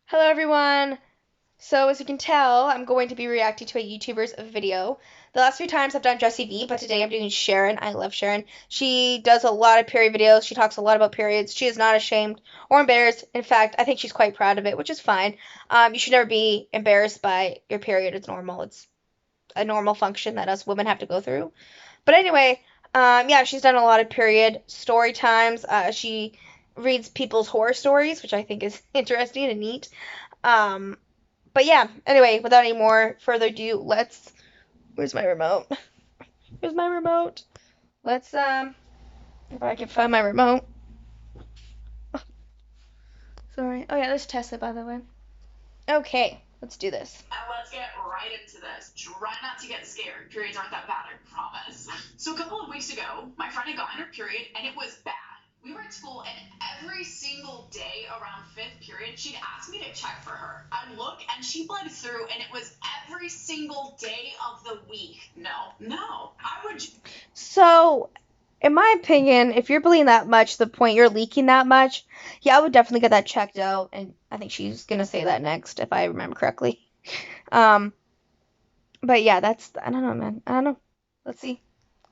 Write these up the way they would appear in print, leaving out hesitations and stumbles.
Hello everyone! So as you can tell, I'm going to be reacting to a YouTuber's video. The last few times I've done Jessie V, but today I'm doing Sharon. I love Sharon. She does a lot of period videos. She talks a lot about periods. She is not ashamed or embarrassed. In fact, I think she's quite proud of it, which is fine. You should never be embarrassed by your period. It's normal. It's a normal function that us women have to go through. But anyway, yeah, she's done a lot of period story times. She reads people's horror stories, which I think is interesting and neat. Um, but yeah, anyway, without any more further ado, let's. Where's my remote? Where's my remote? Let's, if I can find my remote. Sorry. Oh, yeah, there's Tessa, by the way. Okay, let's do this. And let's get right into this. Try not to get scared. Periods aren't that bad, I promise. So a couple of weeks ago, my friend had gotten her period, and it was bad. We were at school, and every single day around fifth period, she'd ask me to check for her. I'd look, and she bled through, and it was every single day of the week. No. I would. So, in my opinion, if you're bleeding that much to the point you're leaking that much, yeah, I would definitely get that checked out. And I think she's gonna say that next, if I remember correctly. Um, but yeah, I don't know, man. I don't know. Let's see.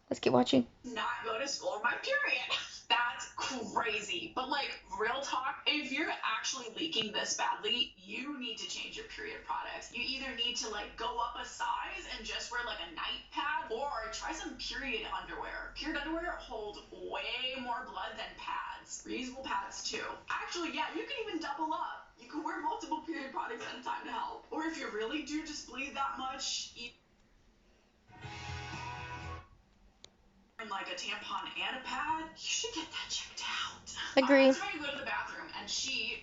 Let's keep watching. Not go to school on my period. That's crazy. But like, real talk, if you're actually leaking this badly, you need to change your period products. You either need to like go up a size and just wear like a night pad, or try some period underwear. Period underwear hold way more blood than pads. Reusable pads too. Actually, yeah, you can even double up. You can wear multiple period products at a time to help. Or if you really do just bleed that much, like a tampon and a pad, you should get that checked out. Agree. I was trying to go to the bathroom, and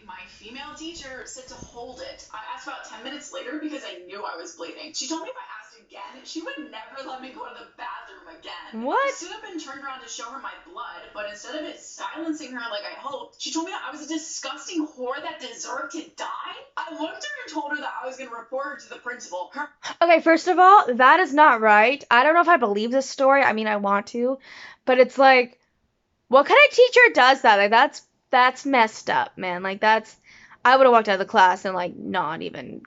my female teacher, said to hold it. I asked about 10 minutes later because I knew I was bleeding. She told me if I asked again, she would never let me go to the bathroom again. What? I stood up and turned around to show her my blood, but instead of it silencing her like I hoped, she told me that I was a disgusting whore that deserved to die. I looked at her and told her that I was going to report her to the principal. Okay, first of all, that is not right. I don't know if I believe this story. I mean, I want to, but it's like, what kind of teacher does that? Like, that's messed up, man. Like, I would have walked out of the class and like not even.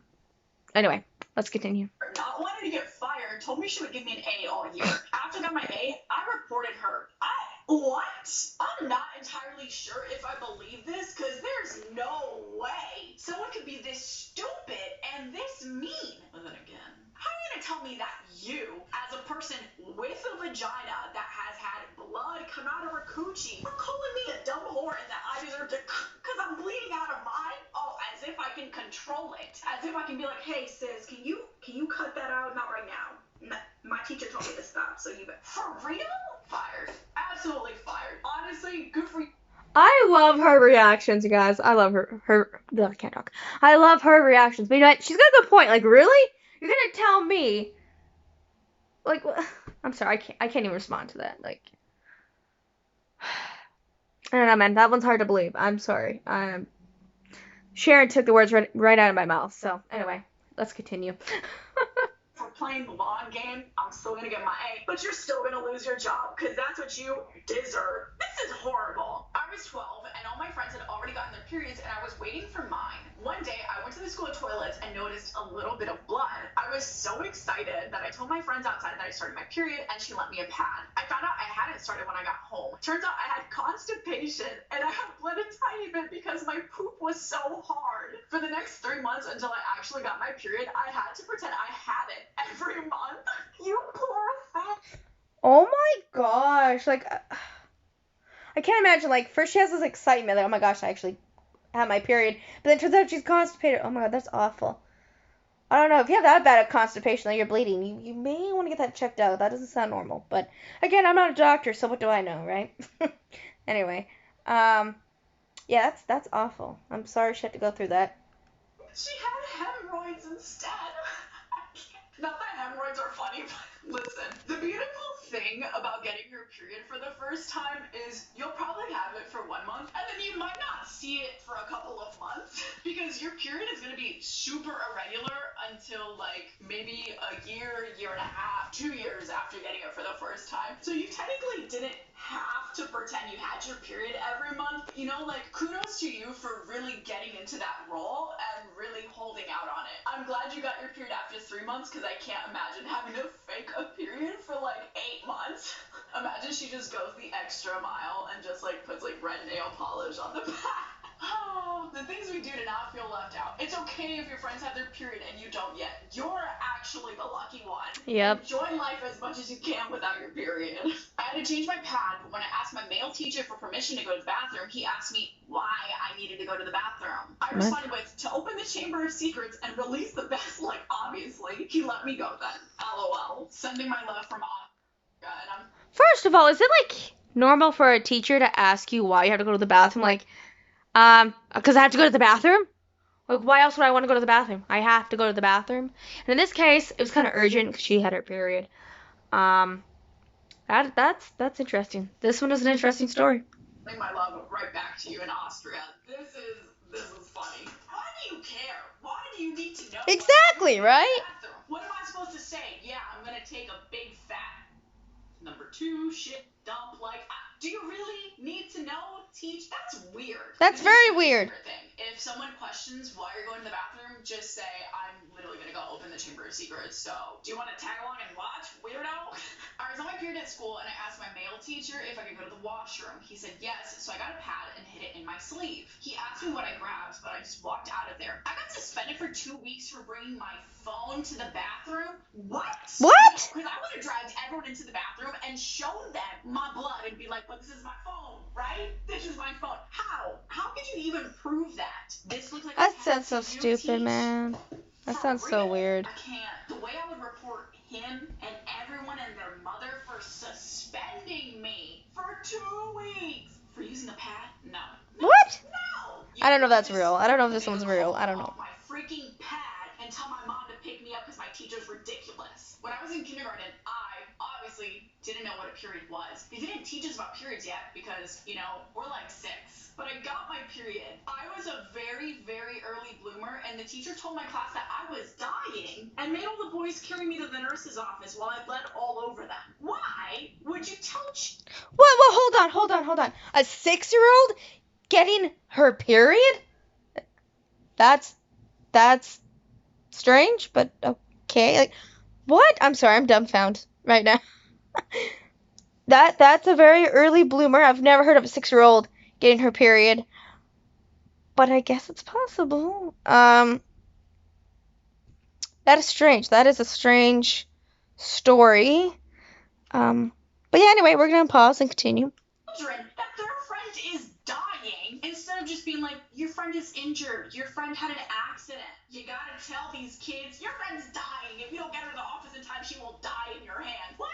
Anyway, let's continue. Not wanting to get fired, told me she would give me an A all year. After I got my A, I reported her. What? I'm not entirely sure if I believe this, because there's no way someone could be this stupid and this mean. But then again, how are you going to tell me that you, as a person with a vagina that has had blood come out of her coochie, are calling me a dumb whore and that I deserve to, because I'm bleeding out of mine? Oh, as if I can control it. As if I can be like, hey, sis, can you cut that out? Not right now. My teacher told me to stop, so you bet. For real? Fired. Absolutely fired. Honestly, good for you. I love her reactions, you guys. I love I can't talk. I love her reactions. But you know what? She's got a good point. Like, really? You're gonna tell me? Like, I'm sorry. I can't even respond to that. Like, I don't know, man. That one's hard to believe. I'm sorry. Sharon took the words right out of my mouth. So anyway, let's continue. For playing the long game, I'm still gonna get my A, but you're still gonna lose your job, because that's what you deserve. This is horrible. I was 12, and all my friends had already gotten their periods, and I was waiting for mine. One day, I went to the school toilets and noticed a little bit of blood. I was so excited that I told my friends outside that I started my period, and she lent me a pad. I found out I hadn't started when I got home. Turns out I had constipation, and I had bled a tiny bit because my poop was so hard. For the next 3 months until I actually got my period, I had to pretend I had it every month. You poor thing. Oh my gosh. Like, I can't imagine. Like, first she has this excitement. Like, oh my gosh, I actually have my period. But then it turns out she's constipated. Oh my god, that's awful. I don't know. If you have that bad of constipation that you're bleeding, you may want to get that checked out. That doesn't sound normal. But again, I'm not a doctor, so what do I know, right? Anyway, yeah, that's awful. I'm sorry she had to go through that. She had hemorrhoids instead. Not that hemorrhoids are funny, but listen. The beautiful thing about getting your period for the first time is you'll probably have it for 1 month, and then you might not see it for a couple of months because your period is going to be super irregular until like maybe a year, year and a half, 2 years after getting it for the first time. So you technically didn't have to pretend you had your period every month. You know, like kudos to you for really getting into that role and really holding out on it. I'm glad you got your period after 3 months because I can't imagine having to fake a period for like 8 months. Imagine she just goes the extra mile and just like puts like red nail polish on the back. Oh, the things we do to not feel left out. It's okay if your friends have their period and you don't yet. You're actually the lucky one. Yep. Enjoy life as much as you can without your period. I had to change my pad, but when I asked my male teacher for permission to go to the bathroom, he asked me why I needed to go to the bathroom. I responded with, to open the Chamber of Secrets and release the best, like, obviously. He let me go then. LOL. Sending my love from Oscar, and I'm... First of all, is it like normal for a teacher to ask you why you have to go to the bathroom? Like, because I have to go to the bathroom? Like, why else would I want to go to the bathroom? I have to go to the bathroom. And in this case, it was kind of urgent because she had her period. That's interesting. This one is an interesting story. My love right back to you in Austria. This is funny. Why do you care? Why do you need to know? Exactly, right? What am I supposed to say? Yeah, I'm gonna take a big fat number 2 shit dump. Like, do you really need to know? Teach? That's weird. That's very weird. If someone questions why you're going to the bathroom, just say, I'm literally gonna go open the Chamber of Secrets. So, do you want to tag along and watch, weirdo? I was on my period at school and I asked my male teacher if I could go to the washroom. He said yes, so I got a pad and hid it in my sleeve. He asked me what I grabbed, but I just walked out of there. I got suspended for 2 weeks for bringing my phone to the bathroom. What? What? Because I would have dragged everyone into the bathroom and shown them my blood and be like, but this is my phone, right? This is my phone. How? How could you even prove that? This looks like That sounds so stupid, man. That sounds so weird. I can't. The way I would report him and everyone and their mother for suspending me for 2 weeks for using the pad? No. What? No. I don't know if that's real. I don't know if this one's real. I don't know. My freaking pad and tell my mom to pick me up because my teacher's ridiculous. When I was in kindergarten, I obviously didn't know what a period was. They didn't teach us about periods yet because, you know, we're like 6. But I got my period. I was a very, very early bloomer, and the teacher told my class that I was dying and made all the boys carry me to the nurse's office while I bled all over them. Why would you tell... Well, hold on. A 6-year-old getting her period? That's strange, but okay. Like, what? I'm sorry, I'm dumbfounded right now. That's a very early bloomer. I've never heard of a 6-year-old getting her period, but I guess it's possible. That is strange. That is a strange story. But yeah, anyway, we're gonna pause and continue. Children, that their friend is dying, instead of just being like, your friend is injured, your friend had an accident. You gotta tell these kids, your friend's dying. If you don't get her to the office in time, she will die in your hand. What?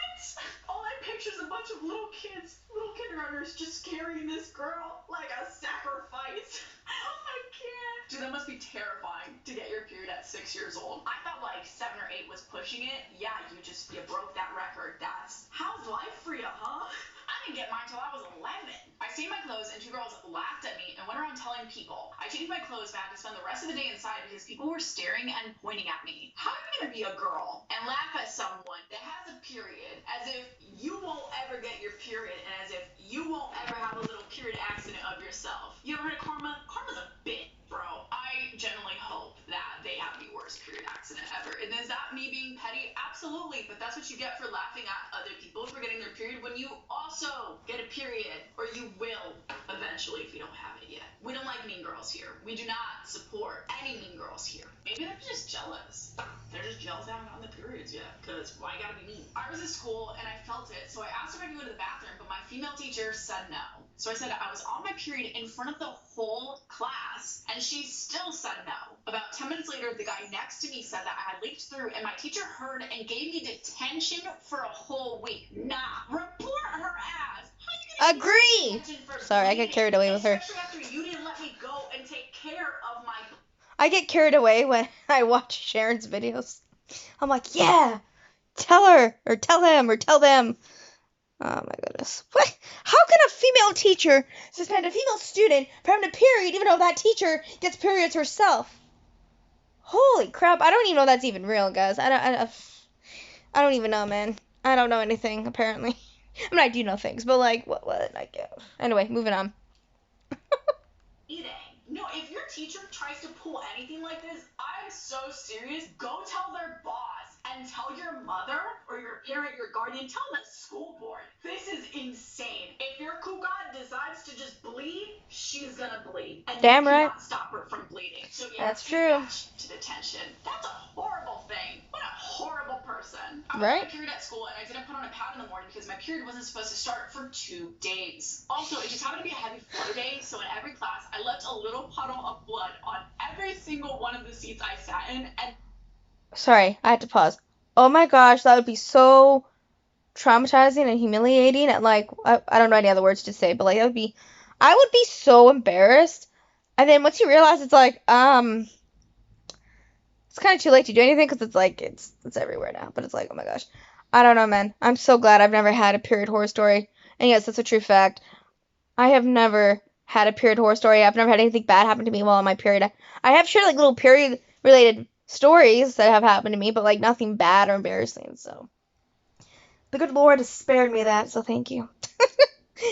All I picture is a bunch of little kids, little kindergartners, just carrying this girl like a sacrifice. I can't. Dude, that must be terrifying to get your period at 6 years old. I thought like 7 or 8 was pushing it. Yeah, you broke that record. How's life for you, huh? I didn't get mine till I was 11. I stained my clothes and 2 girls laughed at me and went around telling people. I changed my clothes back to spend the rest of the day inside because people were staring and pointing at me. How are you gonna be a girl and laugh at someone that has a period as if you won't ever get your period and as if you won't ever have a little period accident of yourself? You ever heard of karma? Karma's a bitch, bro. I genuinely hope that they have the worst period accident ever. And is that me being petty? Absolutely, but that's what you get for laughing at other people for getting their period when you also get a period, or you will eventually if you don't have it yet. We don't like mean girls here. We do not support any mean girls here. Maybe they're just jealous. They're just jealous I haven't gotten the periods yet, because why you gotta be mean? I was at school and I felt it, so I asked if I could go to the bathroom, but my female teacher said no. So I said I was on my period in front of the whole class, and she still said no. About 10 minutes later, the guy next to me said that I had leaked through, and my teacher heard and gave me detention for a whole week. Nah, report her ass. Agree. Sorry, I get carried away with her. Especially after you didn't let me go and take care of my... I get carried away when I watch Sharon's videos. I'm like, yeah, tell her, or tell him, or tell them. Oh my goodness. What? How can a female teacher suspend a female student for having a period even though that teacher gets periods herself? Holy crap, I don't even know if that's even real, guys. I don't even know, man. I don't know anything, apparently. I mean, I do know things, but like, what, I guess. Anyway, moving on. Eating. No, if your teacher tries to pull anything like this, I'm so serious. Go tell their boss and tell your mother or your parent, your guardian, tell the school board. This is insane. If your kuka decides to just bleed, she's gonna bleed. And Damn you right. cannot stop her from bleeding. So yeah, That's true. To detention. That's a horrible thing. What a horrible person. I was Right? on a period at school and I didn't put on a pad in the morning because my period wasn't supposed to start for 2 days. Also, it just happened to be a heavy flow day, so in every class I left a little puddle of blood on every single one of the seats I sat in. And sorry, I had to pause. Oh my gosh, that would be so traumatizing and humiliating, and like, I don't know any other words to say, but like, I would be so embarrassed. And then once you realize it's like, it's kind of too late to do anything because it's like, it's everywhere now. But it's like, oh my gosh. I don't know, man. I'm so glad I've never had a period horror story. And yes, that's a true fact. I have never had a period horror story. I've never had anything bad happen to me while on my period. I have shared like little period related stories that have happened to me, but like nothing bad or embarrassing. So the good Lord has spared me that, so thank you.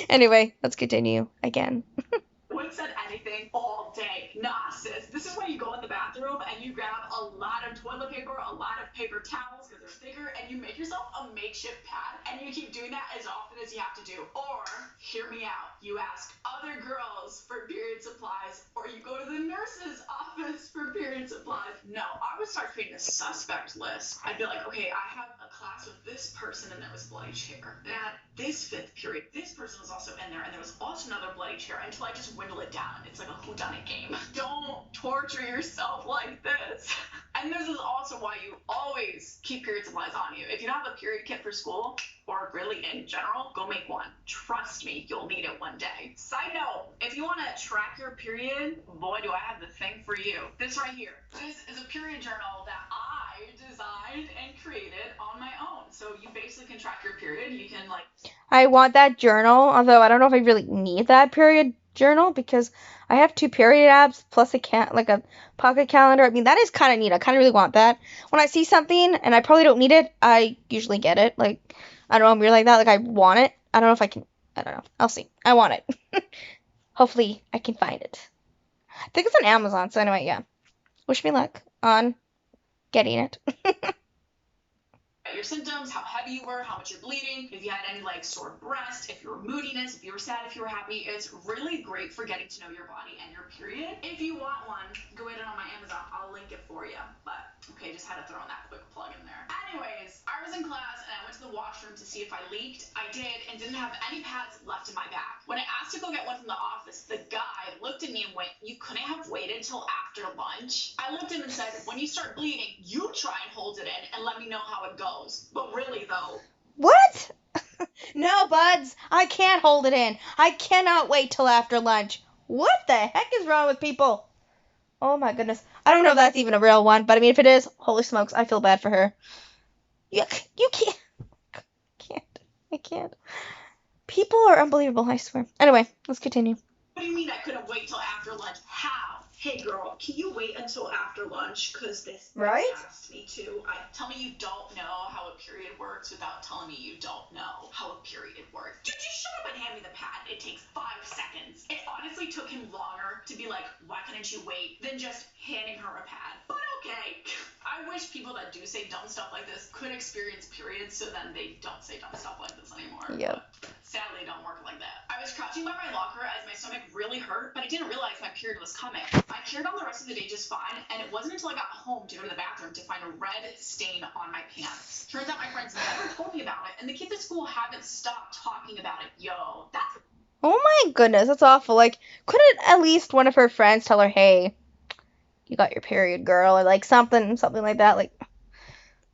Anyway, let's continue again. wouldn't said anything all day. Nah, sis. This is when you go in the bathroom and you grab a lot of toilet paper, a lot of paper towels because they're thicker, and you make yourself a makeshift pad. And you keep doing that as often as you have to do. Or, hear me out, you ask other girls for period supplies, or you go to the nurse's office for period supplies. No, I would start creating a suspect list. I'd be like, okay, I have a class with this person and there was bloody chair. At this fifth period, this person was also in there and there was also another bloody chair until I just dwindle it down. It's like a whodunit game. Don't torture yourself like this. And this is also why you always keep period supplies on you. If you don't have a period kit for school, or really in general, go make one. Trust me, you'll need it one day. Side note, if you want to track your period, boy, do I have the thing for you. This right here. This is a period journal that I designed and created on my own. So you basically can track your period. You can like... I want that journal, although I don't know if I really need that period journal because I have 2 period apps plus like a pocket calendar. I mean, that is kind of neat. I kind of really want that. When I see something and I probably don't need it, I usually get it. Like, I don't know, I'm weird like that. Like, I want it. I don't know if I can. I don't know. I'll see. I want it. Hopefully, I can find it. I think it's on Amazon. So anyway, yeah. Wish me luck on getting it. Your symptoms, how heavy you were, how much you're bleeding, if you had any like sore breast, if you were moodiness, if you were sad, if you were happy. It's really great for getting to know your body and your period. If you want one, go get it on my Amazon. I'll link it for you. But okay, just had to throw in that quick plug in there. Anyways, I was in class and I went to the washroom to see if I leaked. I did and didn't have any pads left in my bag. When I asked to go get one from the office, the guy looked at me and went, "You couldn't have waited till after lunch?" I looked at him and said, "When you start bleeding, you try and hold it in and let me know how it goes." But really though, What? No, buds. I can't hold it in. I cannot wait till after lunch. What the heck is wrong with people? Oh my goodness. I don't know if that's even a real one, but I mean, if it is, holy smokes, I feel bad for her. You can't. I can't. People are unbelievable, I swear. Anyway, let's continue. What do you mean I couldn't wait till after lunch? How? Hey girl, can you wait until after lunch? Cause this Right? asked me to. Tell me you don't know how a period works without telling me you don't know how a period works. Dude, just shut up and hand me the pad. It takes 5 seconds. It honestly took him longer to be like, why couldn't you wait, than just handing her a pad. But okay. I wish people that do say dumb stuff like this could experience periods so then they don't say dumb stuff like this anymore. Yep. But sadly, it don't work like that. I was crouching by my locker as my stomach really hurt, but I didn't realize my period was coming. I carried on the rest of the day just fine, and it wasn't until I got home to go to the bathroom to find a red stain on my pants. Turns out my friends never told me about it, and the kids at school haven't stopped talking about it. Yo, that's... Oh my goodness, that's awful. Like, couldn't at least one of her friends tell her, hey, you got your period, girl, or like something like that? Like,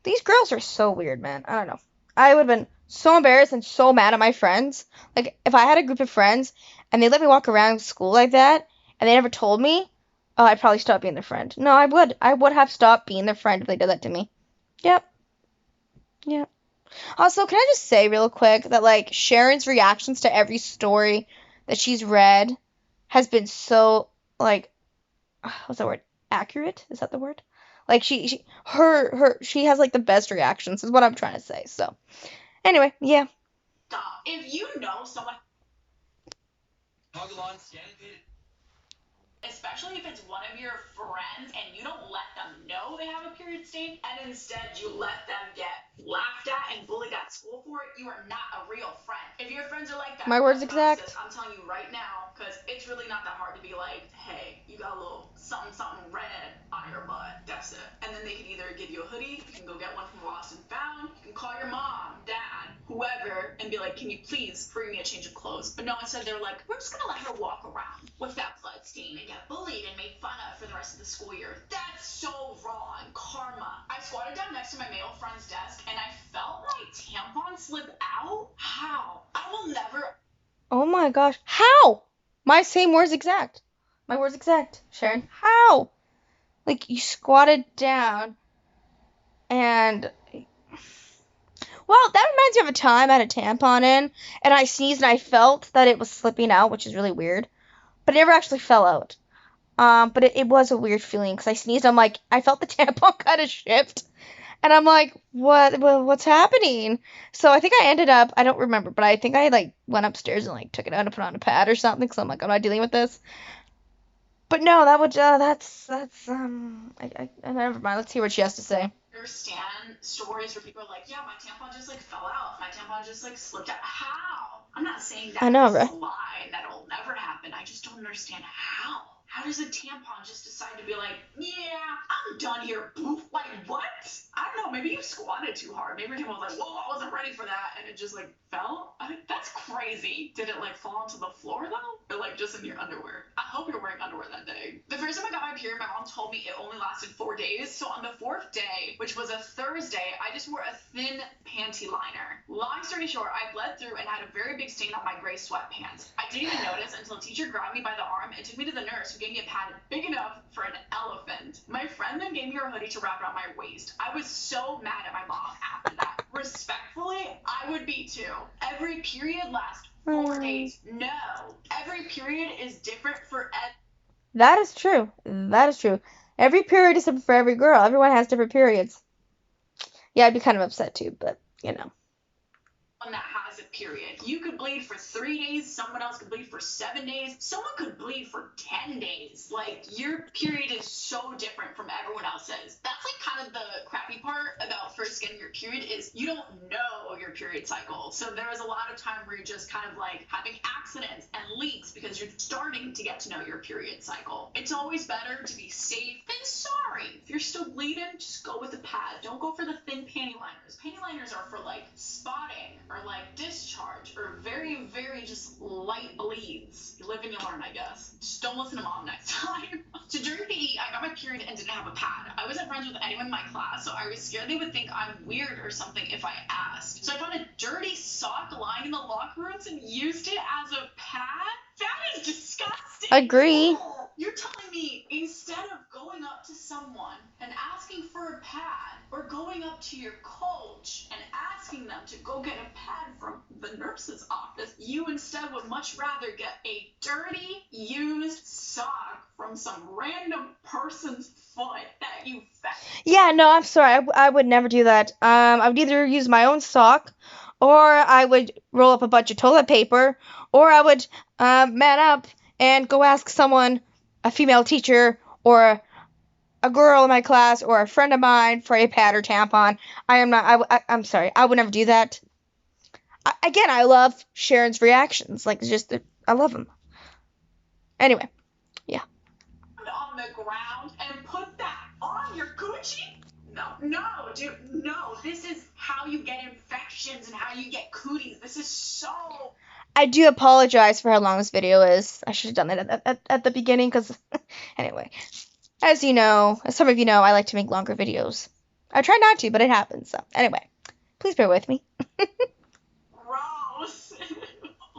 these girls are so weird, man. I don't know. I would have been so embarrassed and so mad at my friends. Like, if I had a group of friends and they let me walk around school like that and they never told me, oh, I'd probably stop being their friend. No, I would. I would have stopped being their friend if they did that to me. Yep. Yep. Also, can I just say real quick that like Sharon's reactions to every story that she's read has been so like what's that word? Accurate? Is that the word? Like she has like the best reactions is what I'm trying to say. So anyway, yeah. Stop. If you know someone, especially if it's one of your friends and you don't let them know they have a period stain and instead you let them get laughed at and bullied at school for it, you are not a real friend. If your friends are like that, My words exact. I'm telling you right now, because it's really not that hard to be like, hey, you got a little something something red on your butt. That's it. And then they can either give you a hoodie, you can go get one from Lost and Found, you can call your mom, dad, whoever, and be like, can you please bring me a change of clothes? But no, instead they're like, we're just gonna let her walk around with that blood stain and get bullied and made fun of for the rest of the school year. That's so wrong. Karma. I squatted down next to my male friend's desk and I felt my tampon slip out. How? I will never. Oh my gosh. How? My same words exact. My words exact, Sharon. How? Like you squatted down and well, that reminds me of a time I had a tampon in and I sneezed and I felt that it was slipping out, which is really weird. But it never actually fell out. But it was a weird feeling because I sneezed. I'm like, I felt the tampon kind of shift, and I'm like, what's happening? So I think I ended up, I don't remember, but I think I like went upstairs and like took it out and put on a pad or something. So I'm like, I'm not dealing with this. But no, that would never mind. Let's hear what she has to say. Understand stories where people are like, yeah, my tampon just like fell out. My tampon just like slipped out. How? I'm not saying that I know, this right? is a lie and that it'll never happen. I just don't understand how. How does a tampon just decide to be like, yeah, I'm done here, poof? Like, what? I don't know. Maybe you squatted too hard. Maybe your tampon was like, whoa, I wasn't ready for that. And it just like fell. That's crazy. Did it like fall onto the floor though? Or like just in your underwear? I hope you're wearing underwear that day. The first time I got my period, my mom told me it only lasted 4 days. So on the fourth day, which was a Thursday, I just wore a thin panty liner. Long story short, I bled through and had a very big stain on my gray sweatpants. I didn't even notice until a teacher grabbed me by the arm and took me to the nurse who gave me a pad big enough for an elephant. My friend then gave me her hoodie to wrap around my waist. I was so mad at my mom after that. Respectfully, I would be too. Every period lasts 4 days. No. Every period is different for That is true. That is true. Every period is different for every girl. Everyone has different periods. Yeah, I'd be kind of upset too, but you know. that has a period. You could bleed for 3 days, someone else could bleed for 7 days, someone could bleed for 10 days. Like, your period is so different from everyone else's. That's like kind of the crappy part about first getting your period is you don't know your period cycle. So there is a lot of time where you're just kind of like having accidents and leaks because you're starting to get to know your period cycle. It's always better to be safe than sorry. If you're still bleeding, just go with the pad. Don't go for the thin panty liners. Panty liners are for like spotting or like discharge or very, very just light bleeds. You live and you learn, I guess. Just don't listen to mom next time. So during PE, I got my period and didn't have a pad. I wasn't friends with anyone in my class, so I was scared they would think I'm weird or something if I asked. So I found a dirty sock lying in the locker rooms and used it as a pad? That is disgusting. Agree. You're telling me instead of going up to someone and asking for a pad or going up to your coach and asking them to go get a pad from the nurse's office, you instead would much rather get a dirty, used sock from some random person's foot that you found. Yeah, no, I'm sorry. I would never do that. I would either use my own sock, or I would roll up a bunch of toilet paper, or I would man up and go ask someone, a female teacher, or a girl in my class, or a friend of mine for a pad or tampon. I am not. I'm sorry. I would never do that. Again, I love Sharon's reactions. Like, just I love them. Anyway, yeah. On the ground and put that on your Gucci? No, dude, no. This is how you get infections and how you get cooties. This is so. I do apologize for how long this video is. I should have done that at the beginning, because anyway, as you know, as some of you know, I like to make longer videos. I try not to, but it happens. So anyway, please bear with me. Gross.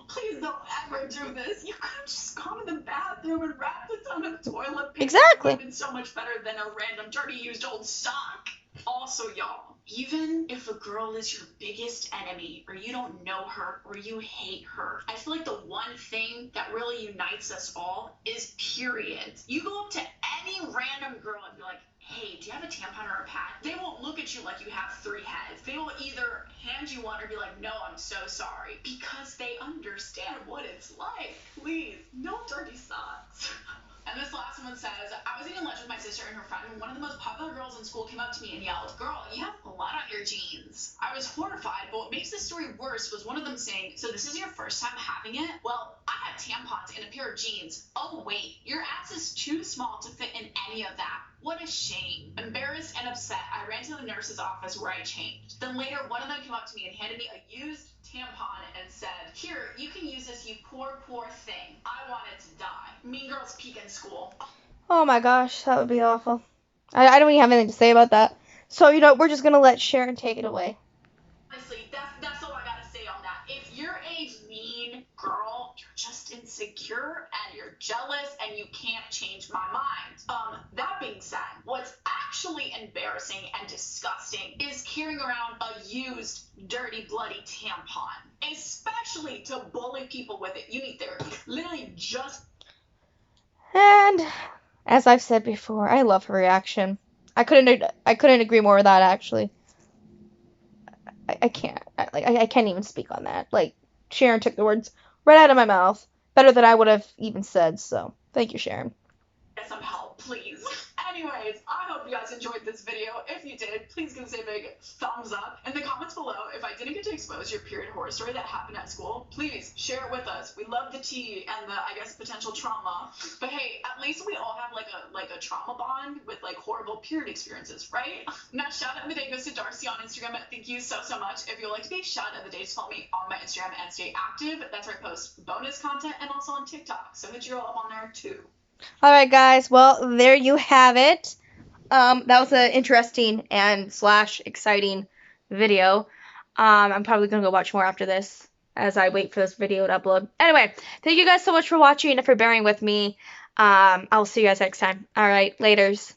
Please don't ever do this. You could have just gone to the bathroom and wrapped a ton of toilet paper. Exactly. It would have been so much better than a random dirty used old sock. Also, y'all, even if a girl is your biggest enemy, or you don't know her, or you hate her, I feel like the one thing that really unites us all is periods. You go up to any random girl and be like, hey, do you have a tampon or a pad? They won't look at you like you have three heads. They will either hand you one or be like, no, I'm so sorry. Because they understand what it's like. Please, no dirty socks. And this last one says, I was eating lunch with my sister and her friend when one of the most popular girls in school came up to me and yelled, girl, you have blood on your jeans. I was horrified, but what makes this story worse was one of them saying, so this is your first time having it? Well, I had tampons in a pair of jeans. Oh, wait, your ass is too small to fit in any of that. What a shame. Embarrassed and upset, I ran to the nurse's office where I changed. Then later, one of them came up to me and handed me a used tampon and said, here, you can use this, you poor, poor thing. I wanted to die. Mean Girls peak in school. Oh my gosh, that would be awful. I don't even have anything to say about that. So, we're just going to let Sharon take it away. Honestly, that's all I gotta say on that. If you're a mean girl, you're just insecure and you're jealous and you can't change my mind. That being said, what's actually embarrassing and disgusting is carrying around a used, dirty, bloody tampon. Especially to bully people with it. You need therapy. Literally just. And as I've said before, I love her reaction. I couldn't agree more with that actually. I can't. I can't even speak on that. Like, Sharon took the words right out of my mouth, better than I would have even said. So, thank you, Sharon. Get some help, please. Anyways, I hope you guys enjoyed this video. If you did, please give us a big thumbs up. In the comments below, if I didn't get to expose your period horror story that happened at school, please share it with us. We love the tea and the, I guess, potential trauma. But hey, at least we all have like a trauma bond with like horrible period experiences, right? Now, shout out of the day goes to Darcy on Instagram. Thank you so much. If you'd like to be shout out of the day, just follow me on my Instagram and stay active. That's where I post bonus content and also on TikTok. So hit your girl up on there too. All right, guys. Well, there you have it. That was an interesting and slash exciting video. I'm probably gonna go watch more after this as I wait for this video to upload. Anyway, thank you guys so much for watching and for bearing with me. I'll see you guys next time. All right, laters.